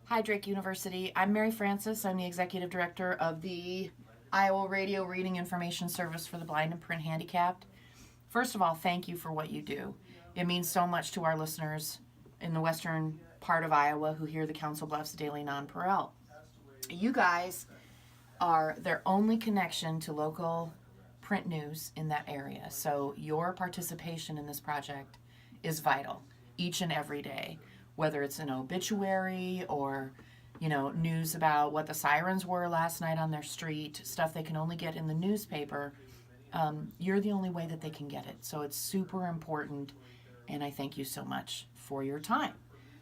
Hi, Drake University. I'm Mary Francis. I'm the Executive Director of the Iowa Radio Reading Information Service for the Blind and Print Handicapped. First of all, thank you for what you do. It means so much to our listeners in the western part of Iowa who hear the Council Bluffs Daily Nonpareil. You guys are their only connection to local print news in that area. So your participation in this project is vital each and every day, whether it's an obituary or, news about what the sirens were last night on their street, stuff they can only get in the newspaper. You're the only way that they can get it. So it's super important, and I thank you so much for your time.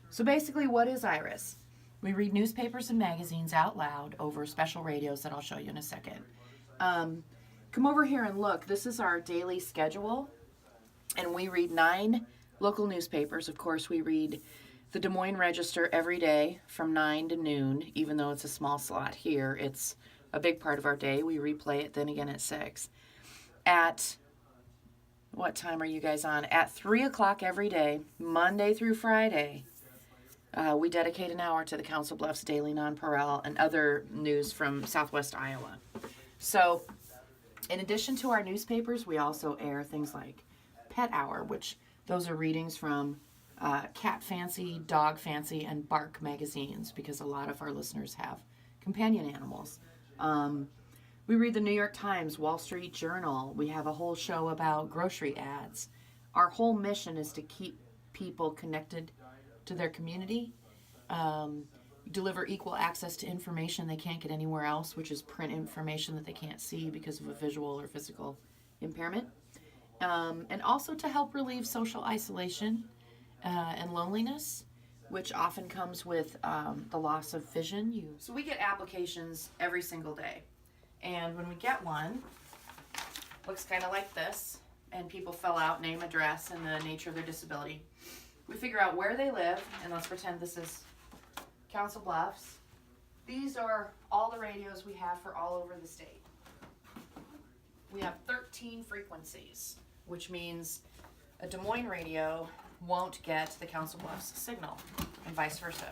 So basically, what is IRIS? We read newspapers and magazines out loud over special radios that I'll show you in a second. Come over here and look. This is our daily schedule, and we read 9 local newspapers. Of course, we read the Des Moines Register every day from 9 to noon. Even though it's a small slot here, it's a big part of our day. We replay it then again at 6. At what time are you guys on? At 3 o'clock every day, Monday through Friday, we dedicate an hour to the Council Bluffs Daily Nonpareil and other news from Southwest Iowa. So, in addition to our newspapers, we also air things like Pet Hour, which those are readings from Cat Fancy, Dog Fancy, and Bark magazines, because a lot of our listeners have companion animals. We read the New York Times, Wall Street Journal. We have a whole show about grocery ads. Our whole mission is to keep people connected to their community, deliver equal access to information they can't get anywhere else, which is print information that they can't see because of a visual or physical impairment, and also to help relieve social isolation and loneliness, which often comes with the loss of vision. So we get applications every single day. And when we get one, looks kind of like this, and people fill out name, address, and the nature of their disability. We figure out where they live, and let's pretend this is Council Bluffs. These are all the radios we have for all over the state. We have 13 frequencies, which means a Des Moines radio won't get the Council Bluffs signal, and vice versa.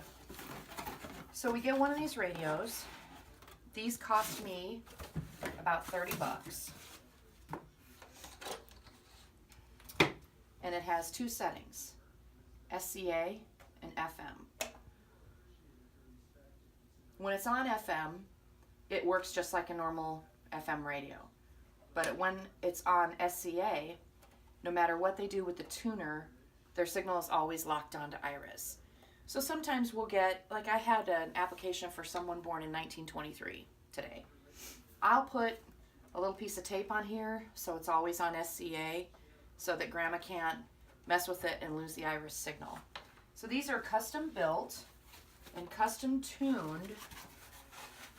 So we get one of these radios. These cost me about $30. And it has 2 settings, SCA and FM. When it's on FM, it works just like a normal FM radio. But when it's on SCA, no matter what they do with the tuner, their signal is always locked onto IRIS. So sometimes we'll get, like I had an application for someone born in 1923 today. I'll put a little piece of tape on here so it's always on SCA so that grandma can't mess with it and lose the IRIS signal. So these are custom built and custom tuned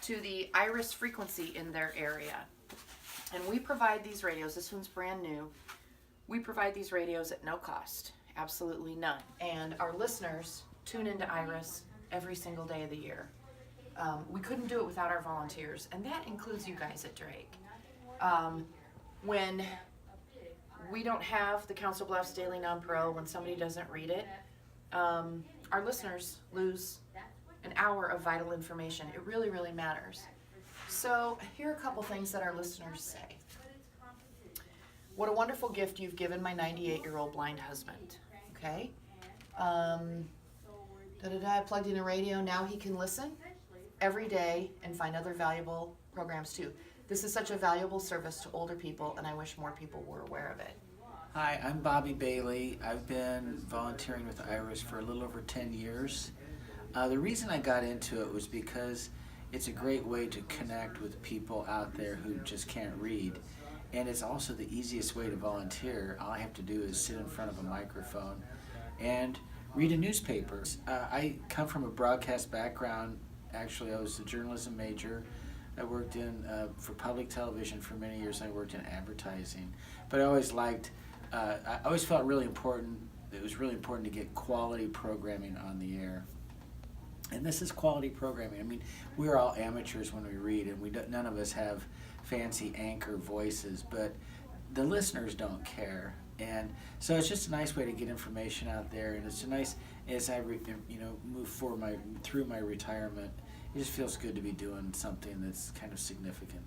to the IRIS frequency in their area. And we provide these radios, this one's brand new, we provide these radios at no cost, absolutely none. And our listeners tune into IRIS every single day of the year. We couldn't do it without our volunteers, and that includes you guys at Drake. When we don't have the Council Bluffs Daily Nonpareil, when somebody doesn't read it, our listeners lose an hour of vital information. It really, really matters. So here are a couple things that our listeners say. What a wonderful gift you've given my 98-year-old blind husband. Okay. I plugged in a radio. Now he can listen every day and find other valuable programs too. This is such a valuable service to older people, and I wish more people were aware of it. Hi, I'm Bobby Bailey. I've been volunteering with IRIS for a little over 10 years. The reason I got into it was because it's a great way to connect with people out there who just can't read. And it's also the easiest way to volunteer. All I have to do is sit in front of a microphone and read a newspaper. I come from a broadcast background. Actually, I was a journalism major. I worked for public television for many years. I worked in advertising. But I always I always felt really important. It was really important to get quality programming on the air. And this is quality programming. I mean, we're all amateurs when we read, and none of us have fancy anchor voices, but the listeners don't care. And so it's just a nice way to get information out there, and it's a nice, as I move through my retirement, it just feels good to be doing something that's kind of significant.